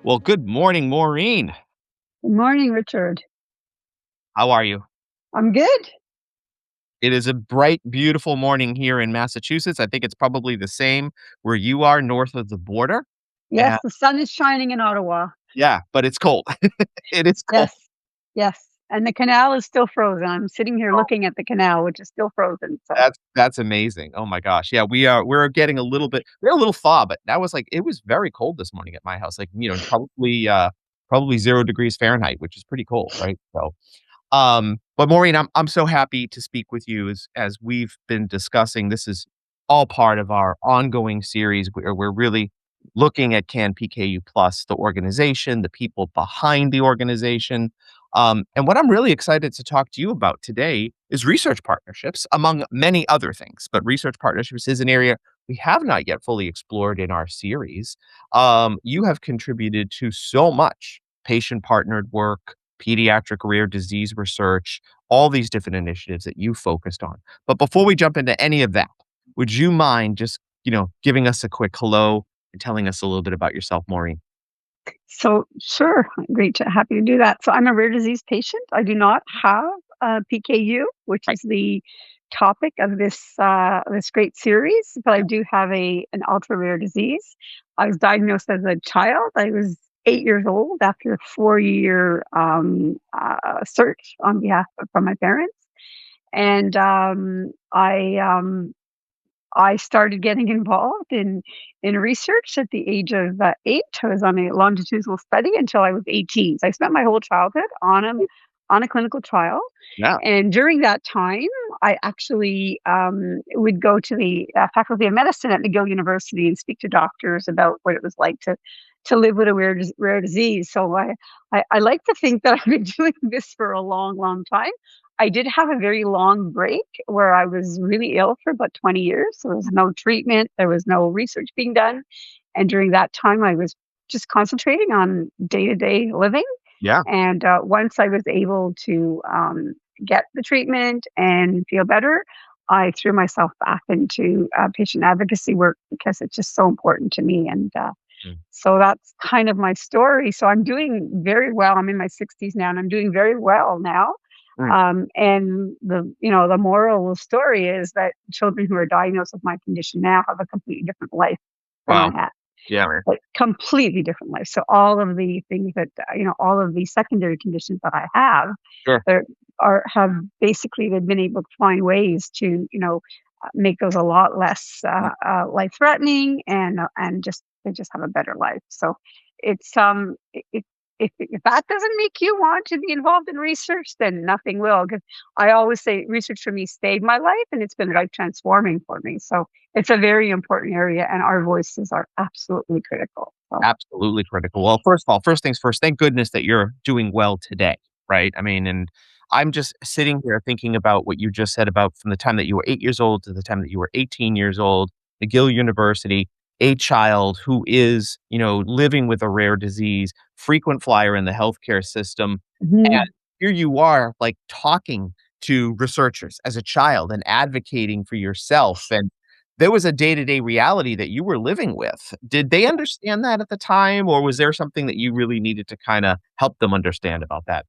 Well, good morning, Maureen. Good morning, Richard. How are you? I'm good. It is a bright, beautiful morning here in Massachusetts. I think it's probably the same where you are north of the border. And Yes, the sun is shining in Ottawa. yeah, but it's cold. It is cold. Yes, yes. And the canal is still frozen. I'm sitting here Oh, looking at the canal, which is still frozen. So, that's amazing. Oh my gosh. Yeah, we're getting a little bit we're a little thaw, but that was like it was very cold this morning at my house. Like, probably 0 degrees Fahrenheit, which is pretty cold, right? But Maureen, I'm so happy to speak with you as we've been discussing. This is all part of our ongoing series where we're really looking at CANPKU Plus, the organization, the people behind the organization. And what I'm really excited to talk to you about today is research partnerships, among many other things. But research partnerships is an area we have not yet fully explored in our series. You have contributed to so much patient partnered work, pediatric rare disease research, all these different initiatives that you focused on. But before we jump into any of that, would you mind just, giving us a quick hello and telling us a little bit about yourself, Maureen? so sure, happy to do that. So, I'm a rare disease patient. I do not have PKU, which Right. is the topic of this great series, but I do have an ultra rare disease. I was diagnosed as a child. I was 8 years old after a 4 year search on behalf from my parents. And I started getting involved in research at the age of 8. I was on a longitudinal study until I was 18. So I spent my whole childhood on a clinical trial, Yeah. and during that time, I actually would go to the faculty of medicine at McGill University and speak to doctors about what it was like to live with a rare disease. So I like to think that I've been doing this for a long, long time. I did have a very long break where I was really ill for about 20 years. So there was no treatment, there was no research being done. And during that time, I was just concentrating on day to day living. Yeah. And once I was able to get the treatment and feel better, I threw myself back into patient advocacy work because it's just so important to me. And Mm. so that's kind of my story. So I'm doing very well. I'm in my 60s now, and I'm doing very well now. Mm. And the moral of the story is that children who are diagnosed with my condition now have a completely different life than I Wow. had, Yeah, man. like completely different life. So all of the things that all of the secondary conditions that I have, Sure. there have basically they've been able to find ways to make those a lot less Mm. life threatening, and just they just have a better life. So it's if that doesn't make you want to be involved in research, then nothing will. Because I always say research for me saved my life, and it's been life transforming for me. So it's a very important area, and our voices are absolutely critical. So Absolutely critical. Well, first of all, first things first, thank goodness that you're doing well today, right? I mean, and I'm just sitting here thinking about what you just said about from the time that you were 8 years old to the time that you were 18 years old, McGill University, a child who is, living with a rare disease, frequent flyer in the healthcare system. And mhm. here you are, like talking to researchers as a child and advocating for yourself. And there was a day-to-day reality that you were living with. Did they understand that at the time, or was there something that you really needed to kinda help them understand about that?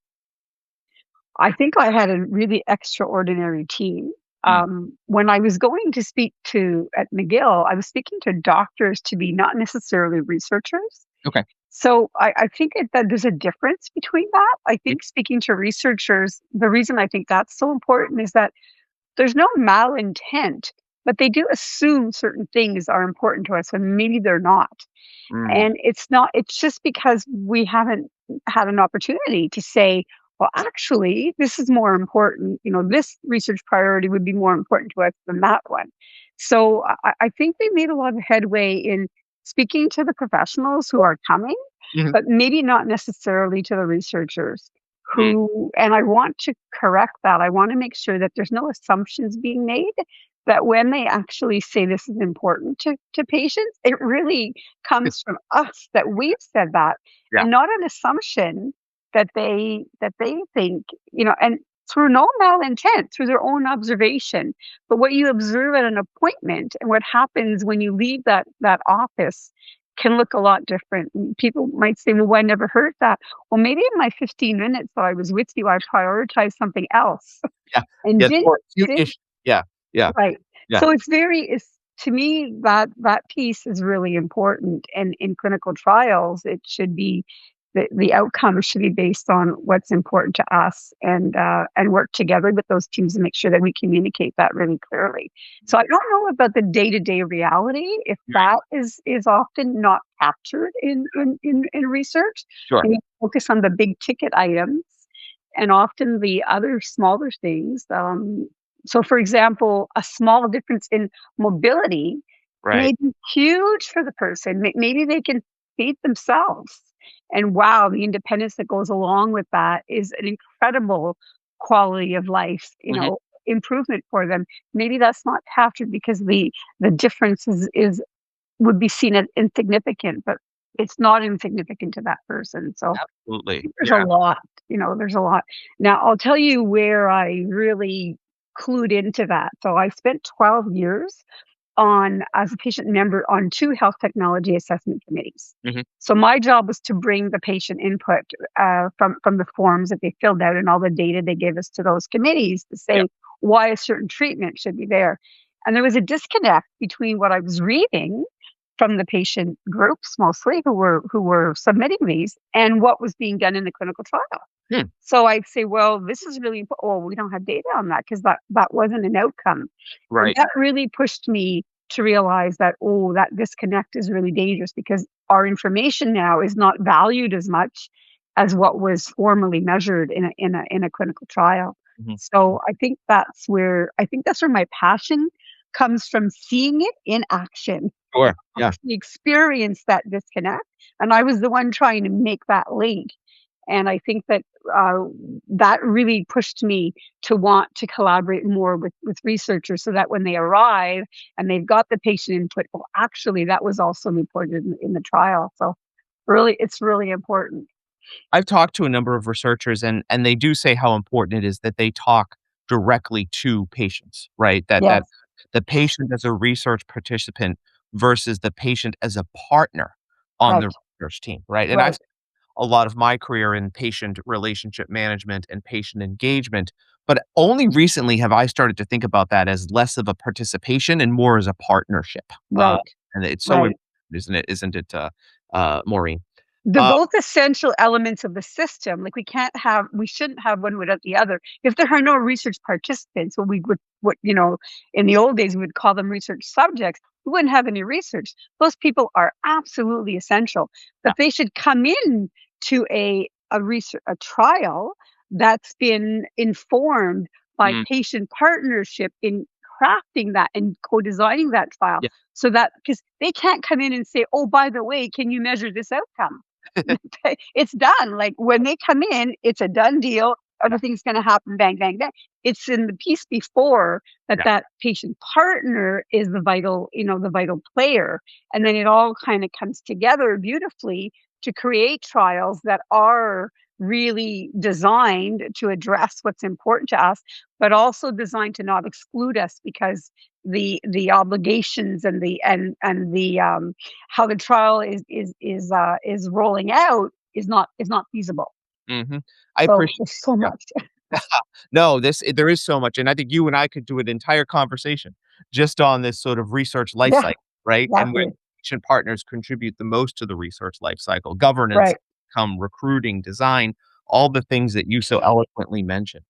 I think I had a really extraordinary team. Mm. When I was going to speak to at McGill, I was speaking to doctors to be not necessarily researchers. Okay. So I think that there's a difference between that. I Mm. think speaking to researchers, the reason I think that's so important is that there's no malintent, but they do assume certain things are important to us when maybe they're not. Mm. And it's just because we haven't had an opportunity to say, well, actually, this is more important. This research priority would be more important to us than that one. So I think they made a lot of headway in speaking to the professionals who are coming, Mhm. but maybe not necessarily to the researchers Mm. and I want to correct that. I want to make sure that there's no assumptions being made, that when they actually say this is important to patients, it really comes from us, that we've said that, Yeah. and not an assumption that they think, and through no malintent, through their own observation. But what you observe at an appointment and what happens when you leave that office can look a lot different. And people might say, "Well, I never heard that." Well, maybe in my 15 minutes that I was with you, I prioritized something else Yeah. and Yeah, the more acute did issue. Yeah. Yeah. right. Yeah. So it's to me, that piece is really important, and in clinical trials, it should be the outcome should be based on what's important to us, and work together with those teams to make sure that we communicate that really clearly. So I don't know about the day-to-day reality, if that is often not captured in research, Sure. and you focus on the big ticket items, and often the other smaller things, so, for example, a small difference in mobility Right. may be huge for the person. Maybe they can feed themselves. And wow, the independence that goes along with that is an incredible quality of life, Mhm. improvement for them. Maybe that's not captured because the difference is would be seen as insignificant, but it's not insignificant to that person. So Absolutely. there's a Yeah. lot, there's a lot. Now, I'll tell you where I really clued into that. So I spent 12 years as a patient member on 2 health technology assessment committees. Mhm. So my job was to bring the patient input, from the forms that they filled out and all the data they gave us to those committees to Yeah. say why a certain treatment should be there. And there was a disconnect between what I was reading from the patient groups mostly who were submitting these and what was being done in the clinical trial. Hmm. So I'd say, "Well, this is really oh, we don't have data on that because that wasn't an outcome." And Right. that really pushed me to realize that, oh, that disconnect is really dangerous because our information now is not valued as much as what was formally measured in a clinical trial. Mhm. So I think that's where my passion comes from, seeing it in action. Sure. Yeah. Actually experienced that disconnect, and I was the one trying to make that link. And I think that uh, that really pushed me to want to collaborate more with researchers so that when they arrive and they've got the patient input, well, actually, that was also reported in the trial. So really, it's really important. I've talked to a number of researchers and they do say how important it is that they talk directly to patients, right? That Yes, the patient as a research participant versus the patient as a partner on right, the research team, right? And I've right. spent a lot of my career in patient relationship management and patient engagement, but only recently have I started to think about that as less of a participation and more as a partnership. Uh, Right, and it's so right. important, isn't it? Isn't it, Maureen? They're Uh, both essential elements of the system. Like we shouldn't have one without the other. If there are no research participants, what in the old days we would call them research subjects, we wouldn't have any research. Those people are absolutely essential, yeah. but they should come in to a trial that's been informed by Mm, patient partnership in crafting that and co-designing that trial. yeah. So that because they can't come in and say, "Oh, by the way, can you measure this outcome?" It's done. Like when they come in, it's a done deal. Yeah. Everything's going to happen, bang, bang, bang. It's in the piece before that Yeah. that patient partner is the vital player, and then it all kind of comes together beautifully to create trials that are really designed to address what's important to us, but also designed to not exclude us because the obligations and the how the trial is rolling out is not feasible. Mhm. I So appreciate there's so yeah. much. No, there is so much, and I think you and I could do an entire conversation just on this sort of research life Yeah, cycle, right? And where exactly. patient partners contribute the most to the research life cycle, governance, Right. recruiting, design, all the things that you so eloquently mentioned.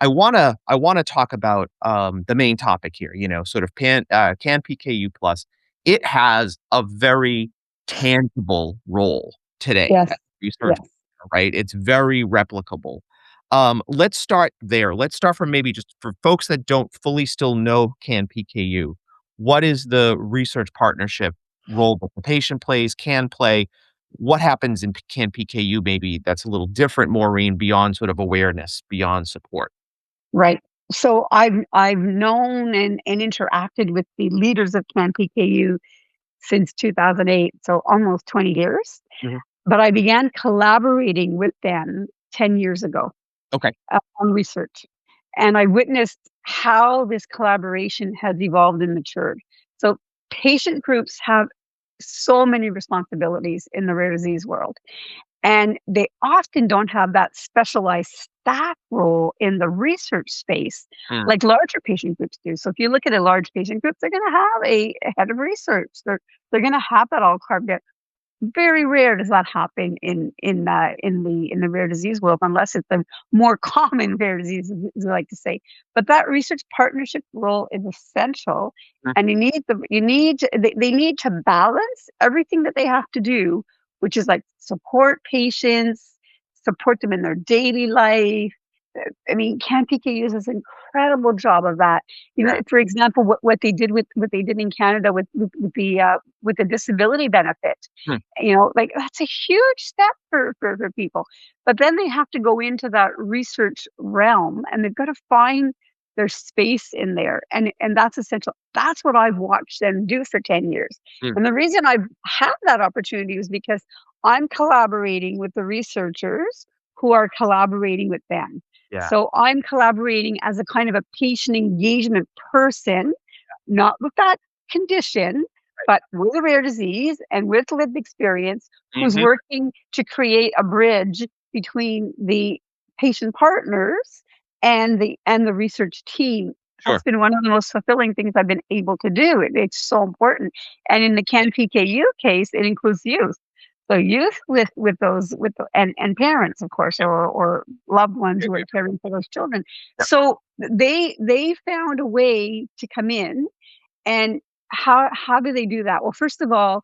I wanna talk about, the main topic here, sort of CAN-PKU plus. It has a very tangible role today Yes. as research, Yes. right? It's very replicable. Let's start there. Let's start from maybe just for folks that don't fully still know CAN-PKU. What is the research partnership role that the patient plays, can play? What happens in CAN-PKU maybe that's a little different, Maureen, beyond sort of awareness, beyond support? Right. So I've known and interacted with the leaders of CAN-PKU since 2008, so almost 20 years. Mhm. But I began collaborating with them 10 years ago, Okay. on research. And I witnessed how this collaboration has evolved and matured. So patient groups have so many responsibilities in the rare disease world. And they often don't have that specialized staff role in the research space Mm, like larger patient groups do. So if you look at a large patient group, they're going to have a head of research. They're going to have that all carved out. Very rare does that happen in the rare disease world, unless it's a more common rare disease, as I like to say. But that research partnership role is essential, mm, and they need to balance everything that they have to do, which is like support patients, support them in their daily life. I mean, CANPKU does this incredible job of that. You know, yeah. for example, what they did in Canada with the disability benefit. Mm, You know, like, that's a huge step for people, but then they have to go into that research realm, and they've gotta find their space in there, and that's essential. That's what I've watched them do for 10 years, mm, and the reason I've had that opportunity is because I'm collaborating with the researchers who are collaborating with them. yeah. So, I'm collaborating as a kind of a patient engagement person, not with that condition, but with a rare disease and with lived experience, who's Mhm. working to create a bridge between the patient partners and the research team. Sure. That's been one of the most fulfilling things I've been able to do. It's so important. And in the CanPKU case, it includes youth. So youth and parents, of course, or loved ones Yeah, who yeah, are caring for those children. yeah. So they found a way to come in. And how do they do that? Well, first of all,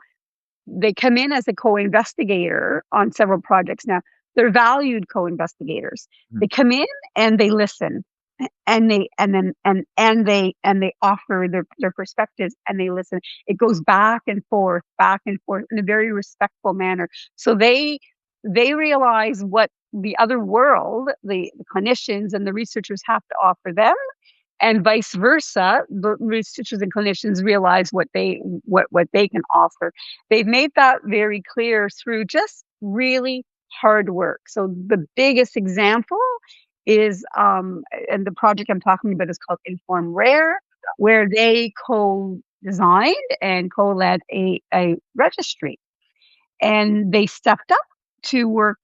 they come in as a co-investigator on several projects. Now, they're valued co-investigators. Mm, They come in and they listen, and they offer their perspectives, and they listen. It goes back and forth in a very respectful manner. So they realize what the other world, the clinicians and the researchers have to offer them, and vice versa. The researchers and clinicians realize what they can offer. They've made that very clear through just really hard work. So the biggest example is and the project I'm talking about is called Inform Rare, where they co-designed and co-led a registry, and they stepped up to work,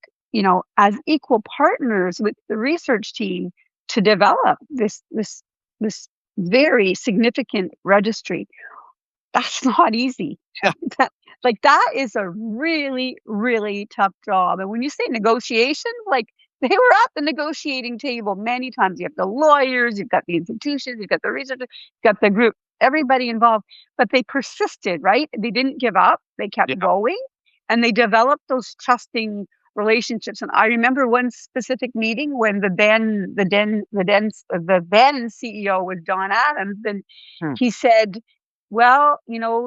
as equal partners with the research team to develop this very significant registry. That's not easy. yeah. That that is a really, really tough job, and when you say negotiation, like, they were at the negotiating table many times. You have the lawyers, you've got the institutions, you've got the researchers, you've got the group, everybody involved, but they persisted, right? They didn't give up, they kept Yeah. going, and they developed those trusting relationships. And I remember one specific meeting when the then CEO was John Adams, and Hmm. he said, well,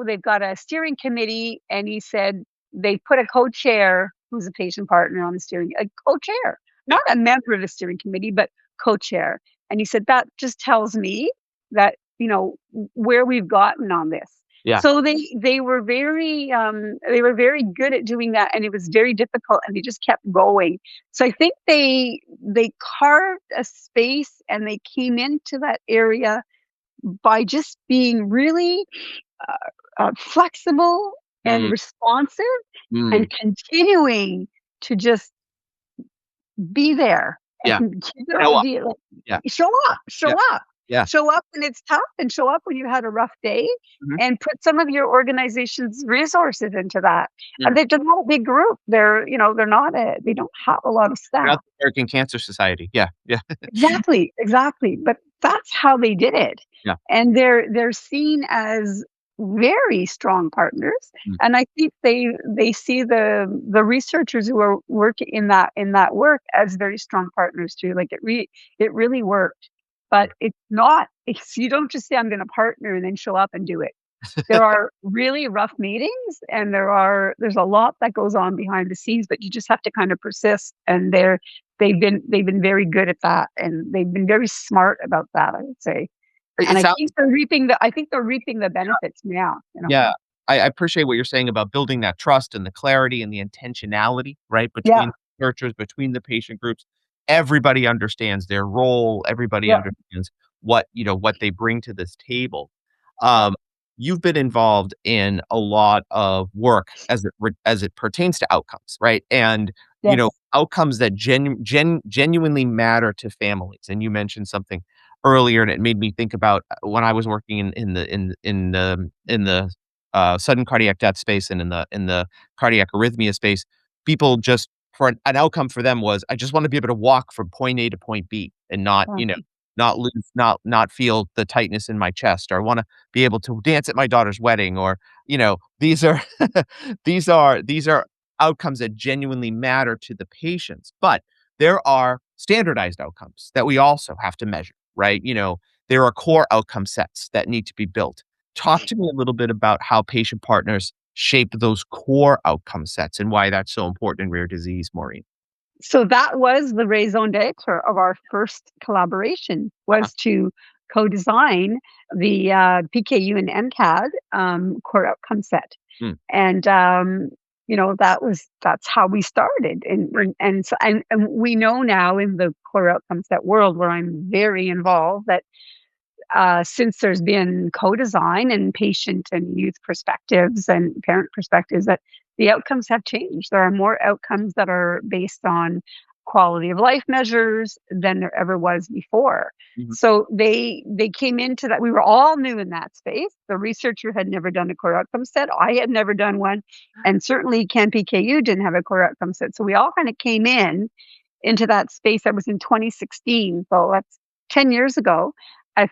they've got a steering committee, and he said they put a co-chair who's a patient partner on the a co-chair, Yeah. not a member of the steering committee, but co-chair. And he said that just tells me that, where we've gotten on this. Yeah. So they were very good at doing that, and it was very difficult, and they just kept going. So I think they carved a space, and they came into that area by just being really flexible and Mm, responsive, mm. and continuing to just be there Yeah. and keep their Show up. idea. Like, Yeah. show up, show Yeah. up, Yeah. show up when it's tough, and show up when you had a rough day, Mhm. and put some of your organization's resources into that. Mm. And they're not a big group. They don't have a lot of Shout staff. out the American Cancer Society. Yeah. Yeah. Exactly, exactly, but that's how they did it, Yeah. and they're seen as very strong partners, Mm. and I think they see the researchers who are working in that work as very strong partners too. Like, it really worked, but you don't just say, "I'm gonna partner," and then show up and do it. There are really rough meetings, and there's a lot that goes on behind the scenes, but you just have to kind of persist, and they've been very good at that, and they've been very smart about that, I would say. And It sounds I think they're reaping the benefits now, yeah. I appreciate what you're saying about building that trust and the clarity and the intentionality, right, Yeah, between researchers, between the patient groups. Everybody understands their role. Everybody yeah, understands what they bring to this table. yeah. Um you've been involved in a lot of work as it pertains to outcomes, right? And, Yes. outcomes that genuinely matter to families. And you mentioned something earlier, and it made me think about when I was working in the sudden cardiac death space and in the cardiac arrhythmia space. People just for an outcome for them was, I just want to be able to walk from point A to point B and not, Um, not lose, not feel the tightness in my chest, or want to be able to dance at my daughter's wedding, or, these are these are outcomes that genuinely matter to the patients. But there are standardized outcomes that we also have to measure, right? There are core outcome sets that need to be built. Talk to me a little bit about how patient partners shape those core outcome sets and why that's so important in rare disease, Maureen. so that was the raison d'être of our first collaboration, Uh, was to co-design the PKU and MCAD core outcome set. mm, And that's how we started. And we know now in the core outcome set world, where I'm very involved, that since there's been co-design and patient and youth perspectives and parent perspectives, that the outcomes have changed. There are more outcomes that are based on quality of life measures than there ever was before. mhm, So they came into that. We were all new in that space. The researcher had never done a core outcome set. I had never done one, and certainly CANPKU didn't have a core outcome set. So we all kind of came into that space. That was in 2016, so that's 10 years ago.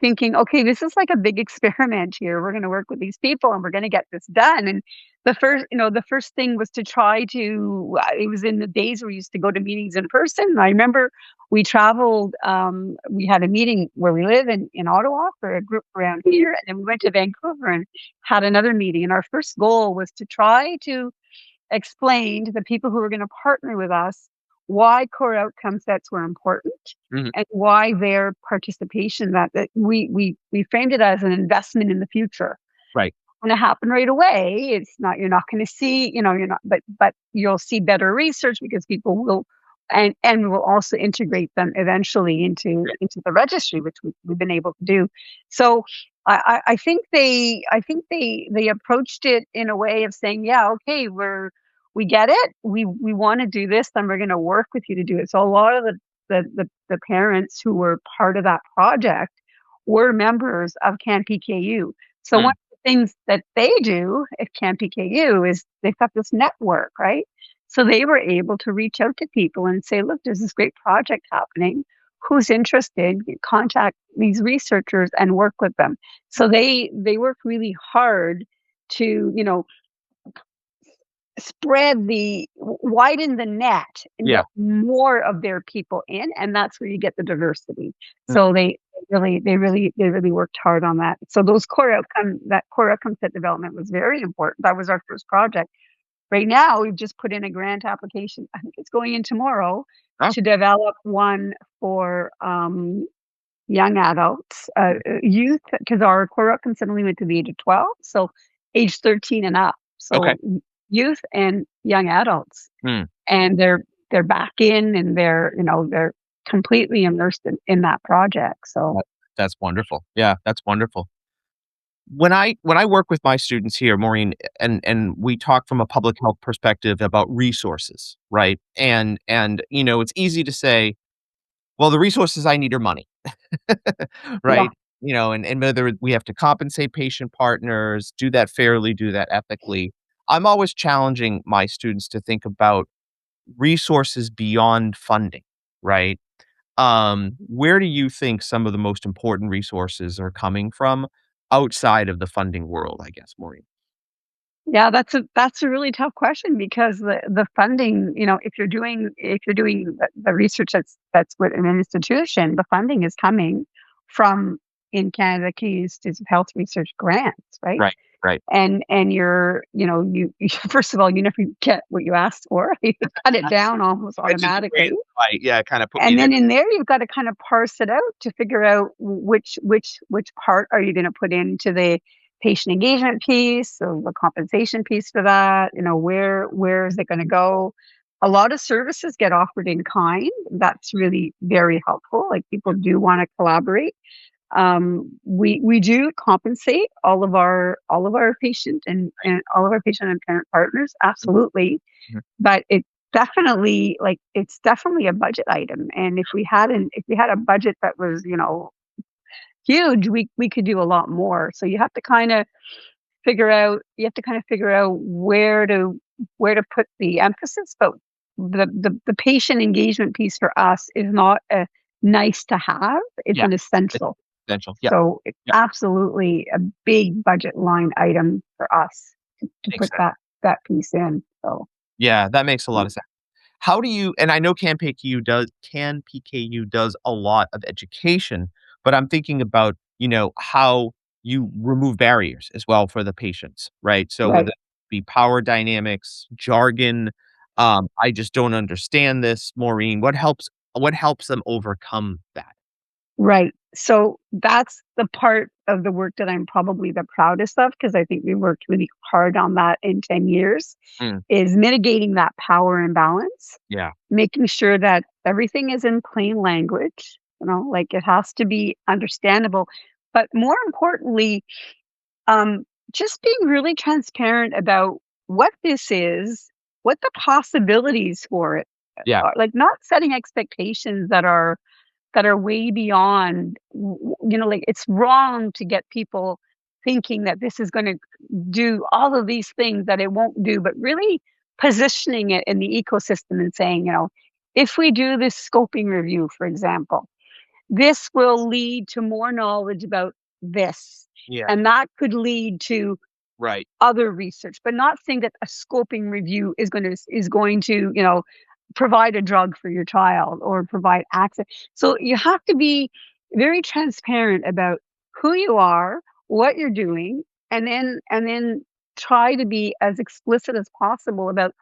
Thinking, okay, this is like a big experiment here. We're going to work with these people and we're going to get this done. And the first thing was to try to. It was in the days where we used to go to meetings in person. I remember we traveled. We had a meeting where we live in Ottawa for a group around here, and then we went to Vancouver and had another meeting. And our first goal was to try to explain to the people who were going to partner with us why core outcome sets were important mhm, and why their participation, that we framed it as an investment in the future. right. Going to happen right away. It's not, you're not going to see, you're not, but you'll see better research because people will, and we'll also integrate them eventually into the registry, which we've been able to do. So I think they approached it in a way of saying, yeah, okay, we get it. We want to do this, then we're going to work with you to do it. So a lot of the parents who were part of that project were members of CANPKU. So one Mm, of the things that they do at CANPKU is they've got this network, right? So they were able to reach out to people and say, look, there's this great project happening. Who's interested? Contact these researchers and work with them. So they work really hard to, widen the net and yeah. get more of their people in, and that's where you get the diversity. Mm, So they really worked hard on that. So that core outcome set development was very important. That was our first project. Right now, we've just put in a grant application. I think it's going in tomorrow oh, to develop one for young adults, youth, because our core outcome set only went to the age of 12, so age 13 and up. okay. So youth and young adults, Mm, and they're back in, and they're completely immersed in that project. So that that's wonderful. Yeah, that's wonderful. When I work with my students here, Maureen, and we talk from a public health perspective about resources, right? And it's easy to say, well, the resources I need are money, yeah. right? And whether we have to compensate patient partners, do that fairly, do that ethically. I'm always challenging my students to think about resources beyond funding, right? Where do you think some of the most important resources are coming from outside of the funding world, I guess, Maureen? Yeah, that's a really tough question, because the funding, if you're doing the research that's with an institution, the funding is coming from, in Canada, Canadian Institutes of Health Research grants, right? Right, right. And you first of all, you never get what you asked for. You cut it down almost Which is automatically. great. Right, yeah, kinda put me And there. then in there, you've got to kind of parse it out to figure out which part are you going to put into the patient engagement piece, so the compensation piece for that. Where is it going to go? A lot of services get offered in kind. That's really very helpful. Like, people do want to collaborate. We do compensate all of our patient and all of our patient and parent partners, absolutely. Mhm. But it's definitely a budget item. And if we had a budget that was, huge, we could do a lot more. So you have to kind of figure out where to put the emphasis. But the patient engagement piece for us is not a nice to have, it's Yeah. an It's essential. essential. Yep. So it's Yep. absolutely a big budget line item for us to Makes put sense. that piece in. So Yeah, that makes a lot yeah. of sense. How do you and I know CANPKU does a lot of education, but I'm thinking about, how you remove barriers as well for the patients, right? So whether Right. it be power dynamics, jargon, I just don't understand this, Maureen. What helps them overcome that? Right. So that's the part of the work that I'm probably the proudest of, because I think we worked really hard on that in 10 years, Mm, is mitigating that power imbalance, yeah, making sure that everything is in plain language, like it has to be understandable. But more importantly, um, just being really transparent about what this is, what the possibilities for it yeah, are, like not setting expectations that are way beyond, like it's wrong to get people thinking that this is going to do all of these things that it won't do, but really positioning it in the ecosystem and saying, if we do this scoping review, for example, this will lead to more knowledge about this. yeah, And that could lead to right, other research, but not saying that a scoping review is going to, provide a drug for your child or provide access. So you have to be very transparent about who you are, what you're doing, and then try to be as explicit as possible about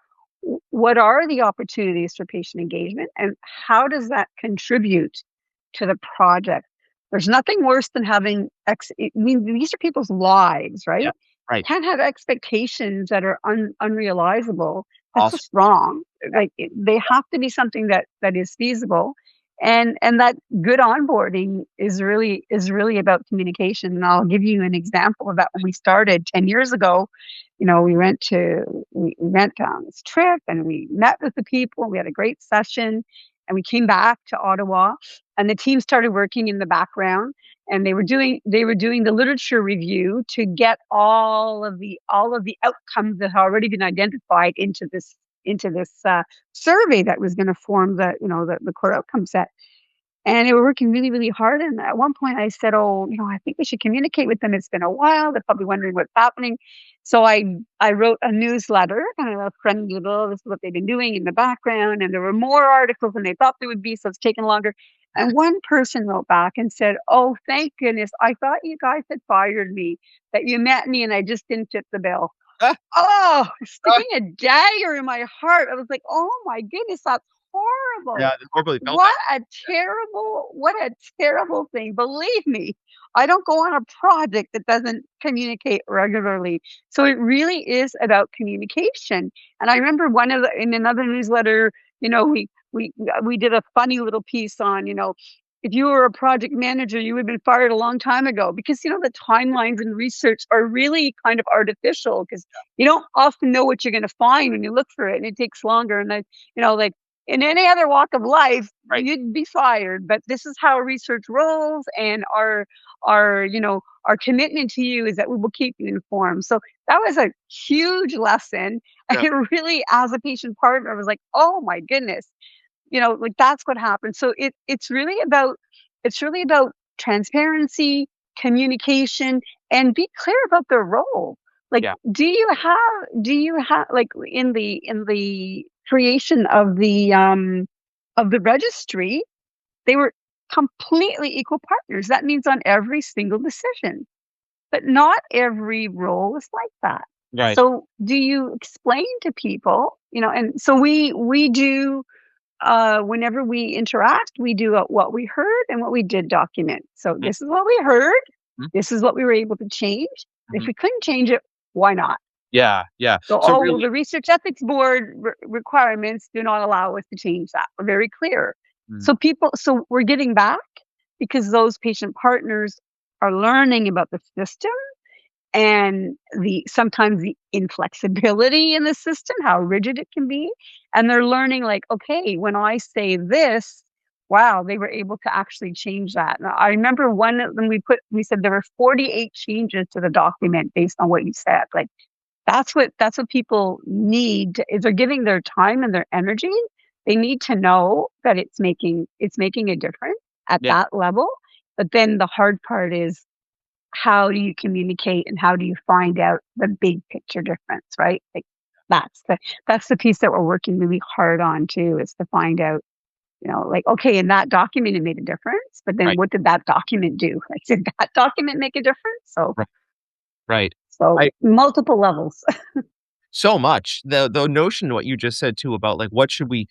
what are the opportunities for patient engagement and how does that contribute to the project. There's nothing worse than having I mean, these are people's lives, yeah, right? right, Can't have expectations that are unrealizable. That's awesome, just wrong. Like, they have to be something that is feasible, and that good onboarding is really about communication. And I'll give you an example of that. When we started 10 years ago, we went on this trip and we met with the people. We had a great session, and we came back to Ottawa, and the team started working in the background, and they were doing the literature review to get all of the outcomes that had already been identified into this survey that was going to form the core outcome set. And they were working really, really hard. And at one point I said, "Oh, I think we should communicate with them. It's been a while. They're probably wondering what's happening." So I wrote a newsletter, kind of a friendly little, this is what they've been doing in the background. And there were more articles than they thought there would be. So it's taken longer. And one person wrote back and said, "Oh, thank goodness. I thought you guys had fired me, that you met me and I just didn't fit the bill." Ah, Oh, ah, sticking a dagger in my heart. I was like, "Oh my goodness, that's horrible. yeah, they probably felt that. What a terrible thing." Believe me, I don't go on a project that doesn't communicate regularly. So it really is about communication. And I remember in another newsletter, we did a funny little piece on, if you were a project manager, you would have been fired a long time ago, because the timelines in research are really kind of artificial, because you don't often know what you're going to find when you look for it, and it takes longer. And like in any other walk of life, Right, you'd be fired. But this is how research rolls, and our commitment to you is that we will keep you informed. So that was a huge lesson. And yeah, it really, as a patient partner, was like, oh my goodness, like that's what happened. So it's really about transparency, communication, and be clear about their role. Like, yeah, do you have like in the creation of the registry, they were completely equal partners. That means on every single decision. But not every role is like that. right, So do you explain to people, and so we do, whenever we interact, we do what we heard and what we did document. So mm, this is what we heard. mm, This is what we were able to change. If mhm, we couldn't change it, why not? yeah, yeah. So, So oh, well, really the research ethics board requirements do not allow us to change that. We're very clear. mm, So we're getting back. because those patient partners are learning about the system and the sometimes the inflexibility in the system, how rigid it can be. And they're learning like, okay, when I say this, wow, they were able to actually change that. Now, I remember one of them we said there were 48 changes to the document based on what you said. Like that's what people need is they're giving their time and their energy. They need to know that it's making a difference at Yeah. that level. But then the hard part is how do you communicate and how do you find out the big picture difference, right? Like that's the that's the piece that we're working really hard on too, is to find out, like, okay, in that document it made a difference, but then Right. what did that document do? Like, did that document make a difference? So Right. Right. so I multiple levels. So much. The notion what you just said too about like what should we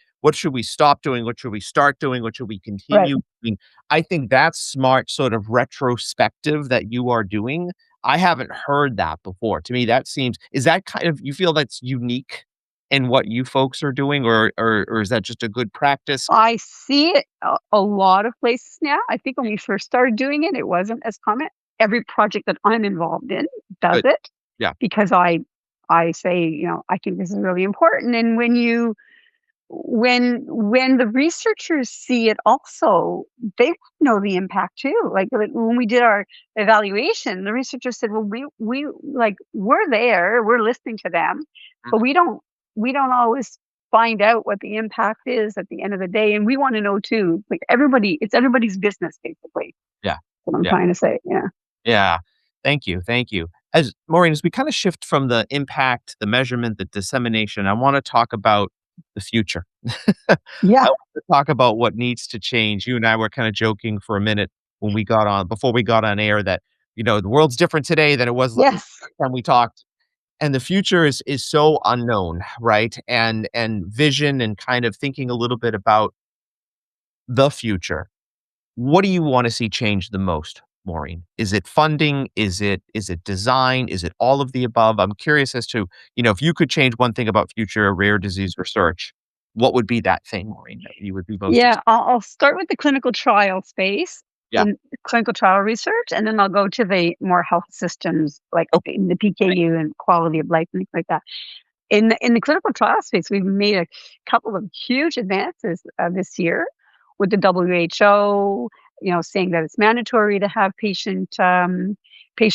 stop doing, what should we start doing, what should we Right. continue doing? I think that's smart sort of retrospective that you are doing. I haven't heard that before. To me, that seems is that kind of you feel that's unique in what you folks are doing, or is that just a good practice? I see it a lot of places now. I think when we first started doing it, it wasn't as common. Every project that I'm involved in does Good. it Yeah. because I say, I think this is really important. And when the researchers see it also, they know the impact too. Like when we did our evaluation, the researchers said, well, we like we're there, we're listening to them, but Mhm. we don't always find out what the impact is at the end of the day. And we want to know too. Like it's everybody's business, basically. Yeah. What I'm Yeah. trying to say. Yeah. Yeah. Thank you. Thank you. As Maureen, as we kind of shift from the impact, the measurement, the dissemination, I want to talk about the future. I Yeah. want to talk about what needs to change. You and I were kind of joking for a minute when we got on before we got on air that, the world's different today than it was Yes. when we talked. And the future is so unknown, right? And vision and kind of thinking a little bit about the future. What do you wanna see change the most, Maureen? Is it funding? Is it design? Is it all of the above? I'm curious as to, if you could change one thing about future rare disease research, what would be that thing, Maureen, that you would be most Yeah, excited? I'll start with the clinical trial space Yeah. in clinical trial research, and then I'll go to the more health systems, like Oh, in the right. PKU and quality of life and things like that. In the clinical trial space, we've made a couple of huge advances this year with the WHO, saying that it's mandatory to have patient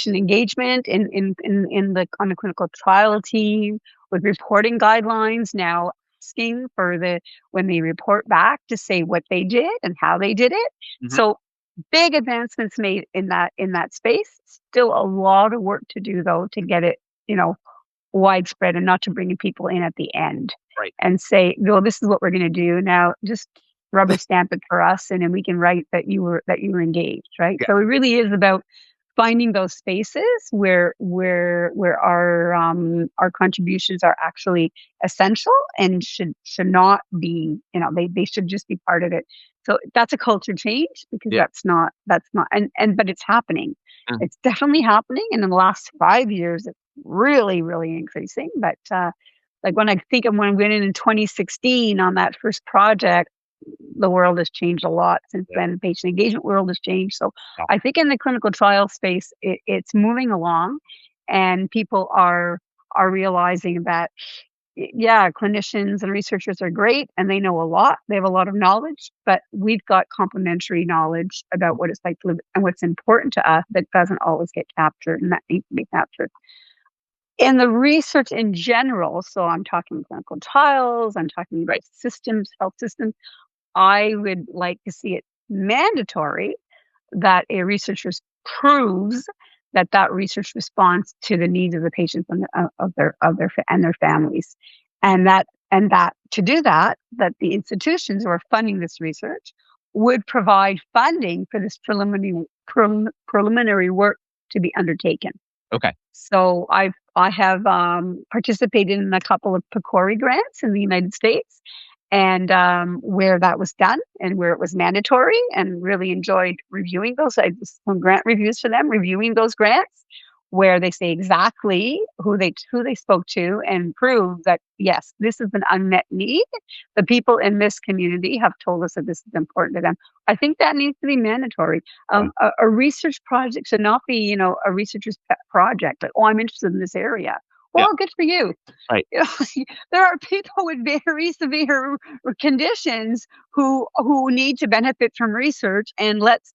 engagement in the on the clinical trial team, with reporting guidelines now asking for the when they report back to say what they did and how they did it. Mhm. So big advancements made in that space. Still a lot of work to do though to get it, you know, widespread and not to bring people in at the end Right. and say, "Well, this is what we're going to do now. Just rubber stamp it for us, and then we can write that you were engaged." Right. Yeah. So it really is about finding those spaces where our contributions are actually essential and should not be, they should just be part of it. So that's a culture change because Yeah. that's not and but it's happening. Mhm. It's definitely happening, and in the last 5 years it's really, really increasing. But like when I think of when we went in 2016 on that first project, the world has changed a lot since Yeah. then. The patient engagement world has changed. So Yeah. I think in the clinical trial space, it's moving along, and people are realizing that yeah, clinicians and researchers are great, and they know a lot. They have a lot of knowledge, but we've got complementary knowledge about what it's like to live and what's important to us that doesn't always get captured, and that needs to be captured. In the research in general, so I'm talking clinical trials, I'm talking about Right. systems, health systems, I would like to see it mandatory that a researcher proves that that research responds to the needs of the patients and their families, and that to do that, that the institutions who are funding this research would provide funding for this preliminary work to be undertaken. Okay. So I have participated in a couple of PCORI grants in the United States, and where that was done and where it was mandatory, and really enjoyed reviewing those. I did some grant reviews for them, reviewing those grants where they say exactly who they spoke to and prove that, yes, this is an unmet need. The people in this community have told us that this is important to them. I think that needs to be mandatory. Wow. A research project should not be, a researcher's pet project. Like, oh, I'm interested in this area. Yeah. Well, good for you. Right. You know, there are people with very severe conditions who need to benefit from research, and let's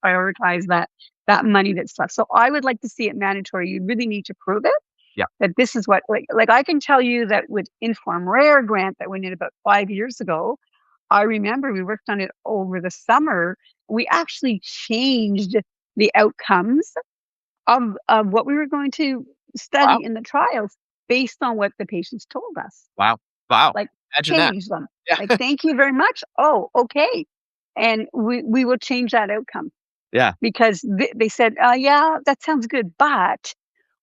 prioritize that money that's left. So I would like to see it mandatory. You really need to prove it Yeah. that this is what, like I can tell you that with Inform Rare grant that we did about 5 years ago, I remember we worked on it over the summer. We actually changed the outcomes of what we were going to Wow. study in the trials based on what the patients told us. Wow. Wow. Like, Imagine that. change them. Yeah. Like, "Thank you very much. Oh, okay." And we will change that outcome Yeah. because they said, yeah, that sounds good, but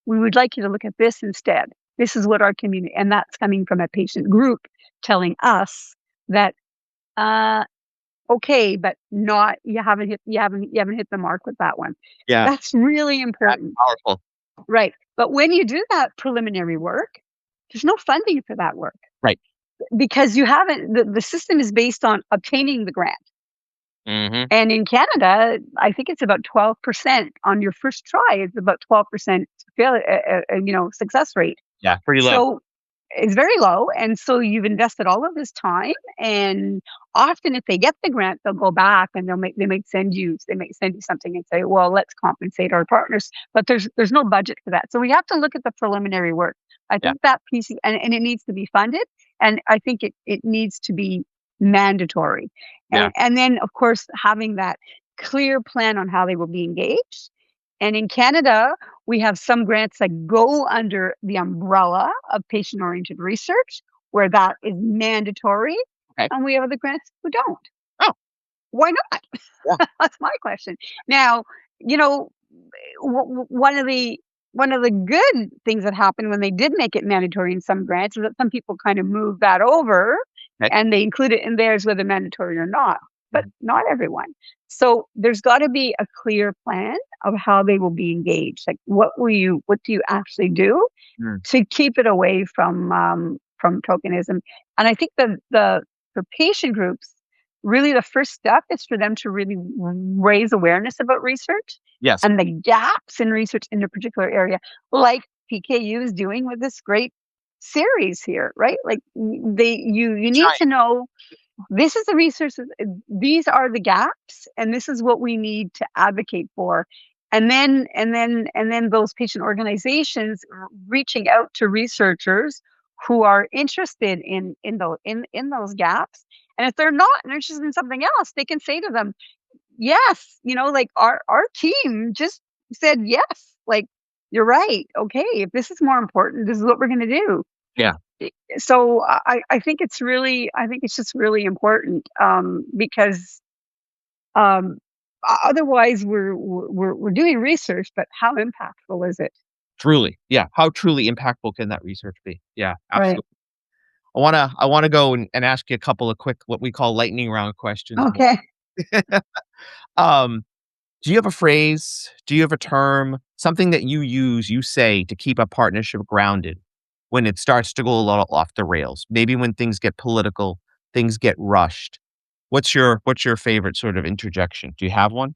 we would like you to look at this instead. This is what our community," and that's coming from a patient group telling us that, uh, "Okay, but not you haven't hit the mark with that one." Yeah. That's really That's important. powerful. Right. But when you do that preliminary work, there's no funding for that work Right. because you haven't the system is based on obtaining the grant. Mhm. And in Canada, I think it's about 12% on your first try. It's about 12% success rate. Yeah, pretty low. So it's very low. And so you've invested all of this time. And often if they get the grant, they'll go back and they might send you something and say, well, let's compensate our partners. But there's no budget for that. So we have to look at the preliminary work. I Yeah. think that piece and it needs to be funded. And I think it needs to be mandatory. Yeah. And then of course having that clear plan on how they will be engaged. And in Canada, we have some grants that go under the umbrella of patient-oriented research, where that is mandatory, Okay. and we have other grants who don't. Oh, Why not? yeah. That's my question. Now, you know, one of the good things that happened when they did make it mandatory in some grants is that some people kind of moved that over Okay. and they include it in theirs whether mandatory or not, but Mhm. not everyone. So there's got to be a clear plan of how they will be engaged. Like what do you actually do Mm. to keep it away from tokenism? And I think the for patient groups, really the first step is for them to really raise awareness about research Yes. and the gaps in research in a particular area, like PKU is doing with this great series here, right? Like you need Giant. to know this is the resources, these are the gaps, and this is what we need to advocate for. And then those patient organizations reaching out to researchers who are interested in those gaps. And if they're not interested in something else, they can say to them, yes, like our team just said yes. Like, you're right. Okay, if this is more important, this is what we're going to do. Yeah. So I think it's just really important because um, otherwise we're doing research, but how impactful is it? Truly. Yeah. How truly impactful can that research be? Yeah, Right. absolutely. I wanna go and ask you a couple of quick, what we call lightning round questions. Okay. Um, do you have a phrase? Do you have a term? Something that you say to keep a partnership grounded when it starts to go a little off the rails? Maybe when things get political, things get rushed. What's your favorite sort of interjection? Do you have one?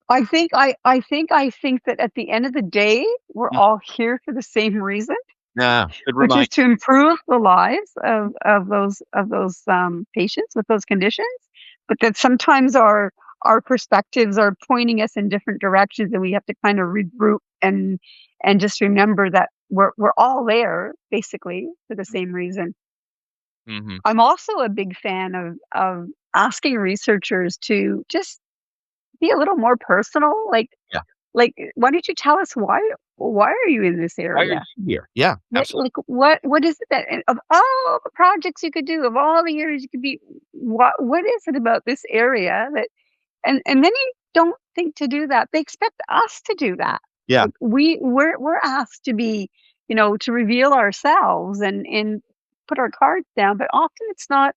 I think that at the end of the day, we're Mm. all here for the same reason, Yeah, good which is reminder. to improve the lives of those patients with those conditions, but that sometimes our perspectives are pointing us in different directions, and we have to kind of regroup and just remember that we're all there basically for the same reason. Mhm. I'm also a big fan of asking researchers to just be a little more personal, Yeah. why don't you tell us why are you in this Why are you area? here? Yeah, What absolutely. like, what is it that and of all the projects you could do, of all the areas you could be, what is it about this area that and many don't think to do that. They expect us to do that. Yeah. Like, we're asked to be, to reveal ourselves and put our cards down, but often it's not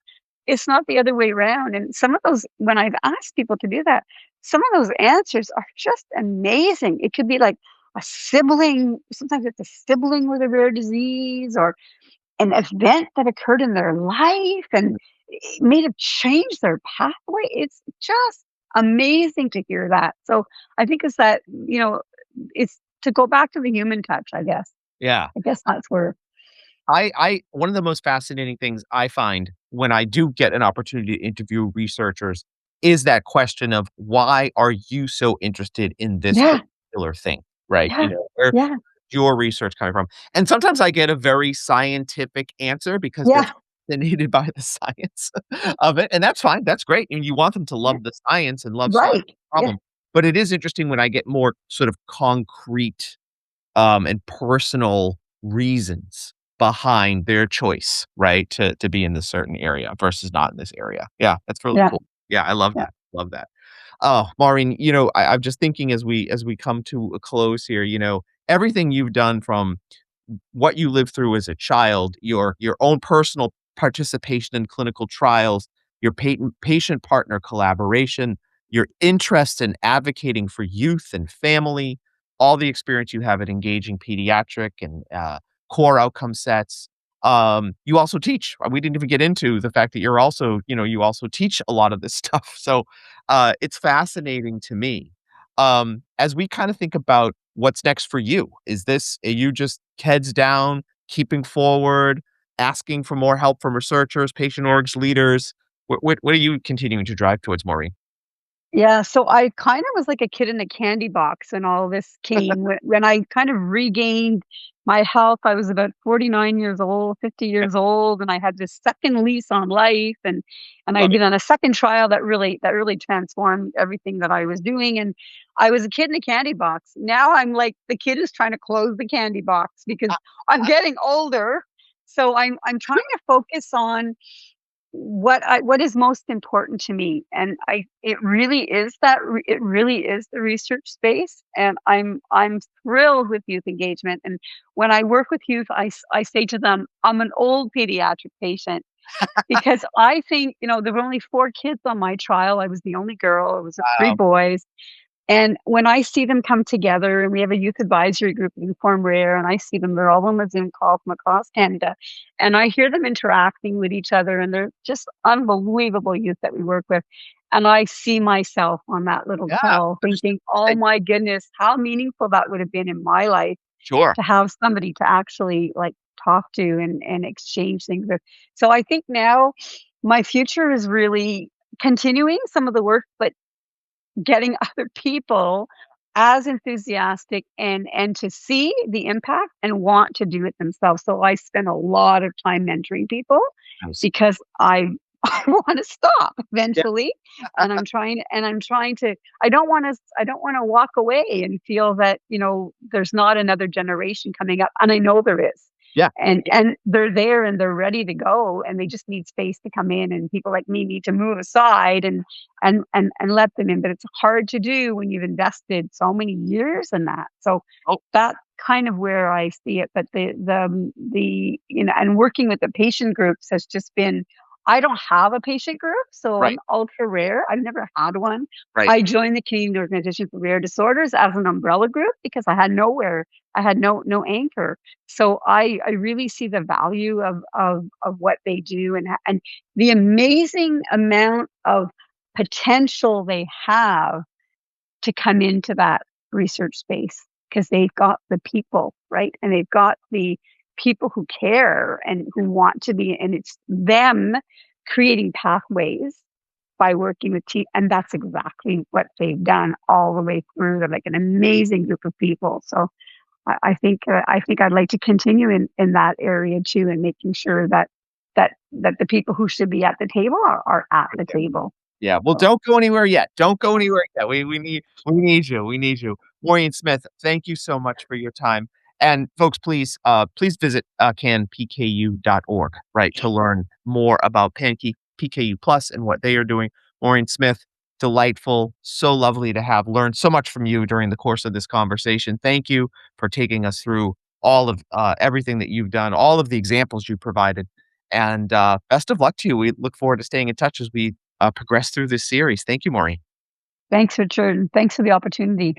the other way around. And some of those when I've asked people to do that, some of those answers are just amazing. It could be like, a sibling, sometimes it's a sibling with a rare disease or an event that occurred in their life and it may have changed their pathway. It's just amazing to hear that. So I think it's that, it's to go back to the human touch, I guess. Yeah. I guess that's where I one of the most fascinating things I find when I do get an opportunity to interview researchers is that question of why are you so interested in this yeah, particular thing, right? yeah, Where yeah, your research coming from? And sometimes I get a very scientific answer because they're yeah, fascinated by the science of it, and that's fine, that's great, and you want them to yeah, love the science and love solving right. the Yeah, problem, but it is interesting when I get more sort of concrete and personal reasons behind their choice, right, to be in this certain area versus not in this area. Yeah, that's really yeah, cool. Yeah, I love yeah. that. Love that. Oh, Maureen, I'm just thinking as we come to a close here, everything you've done from what you lived through as a child, your own personal participation in clinical trials, your patient partner collaboration, your interest in advocating for youth and family, all the experience you have at engaging pediatric and core outcome sets. You also teach. We didn't even get into the fact that you also teach a lot of this stuff. So it's fascinating to me. As we kind of think about what's next for you, are you just heads down, keeping forward, asking for more help from researchers, patient orgs, leaders? What are you continuing to drive towards, Maureen? Yeah, so I kind of was like a kid in a candy box when all this came. When I kind of regained my health, I was about 49 years old, 50 Yeah, years old, and I had this second lease on life and love I'd it. been on a second trial that really transformed everything that I was doing. And I was a kid in a candy box. Now I'm like the kid is trying to close the candy box because I'm getting older. So I'm trying to focus on what is most important to me, and I it really is the research space, and I'm thrilled with youth engagement. And when I work with youth, I say to them, I'm an old pediatric patient because I think, there were only 4 kids on my trial. I was the only girl. It was 3 Wow. boys. And when I see them come together and we have a youth advisory group in Form Rare, and I see them, they're all on a Zoom call from across Canada, and I hear them interacting with each other, and they're just unbelievable youth that we work with. And I see myself on that little Yeah. call thinking, oh my goodness, how meaningful that would have been in my life Sure. to have somebody to actually like talk to and exchange things with. So I think now my future is really continuing some of the work, but getting other people as enthusiastic and to see the impact and want to do it themselves. So I spend a lot of time mentoring people Nice. because I I want to stop Yeah. eventually, and I'm trying to I don't want to walk away and feel that, there's not another generation coming up, and I know there is. Yeah. And they're there and they're ready to go, and they just need space to come in, and people like me need to move aside and let them in. But it's hard to do when you've invested so many years in that. So Oh, that's kind of where I see it. But and working with the patient groups has just been. I don't have a patient group, so right. I'm ultra rare. I've never had one. Right. I joined the Canadian Organization for Rare Disorders as an umbrella group because I had nowhere. I had no anchor. So I really see the value of what they do, and the amazing amount of potential they have to come into that research space because they've got the people, right? And they've got the people who care and who want to be, and it's them creating pathways by working with team, and that's exactly what they've done all the way through. They're like an amazing group of people. So I think I'd like to continue in that area too, and making sure that the people who should be at the table are at the table. Yeah, well, So don't go anywhere yet. Don't go anywhere yet. We need you. We need you. Maureen Smith, thank you so much for your time. And folks, please visit canpku.org, right, to learn more about PKU Plus and what they are doing. Maureen Smith, delightful, so lovely to have learned so much from you during the course of this conversation. Thank you for taking us through all of everything that you've done, all of the examples you provided. And best of luck to you. We look forward to staying in touch as we progress through this series. Thank you, Maureen. thanks, Richard. And thanks for the opportunity.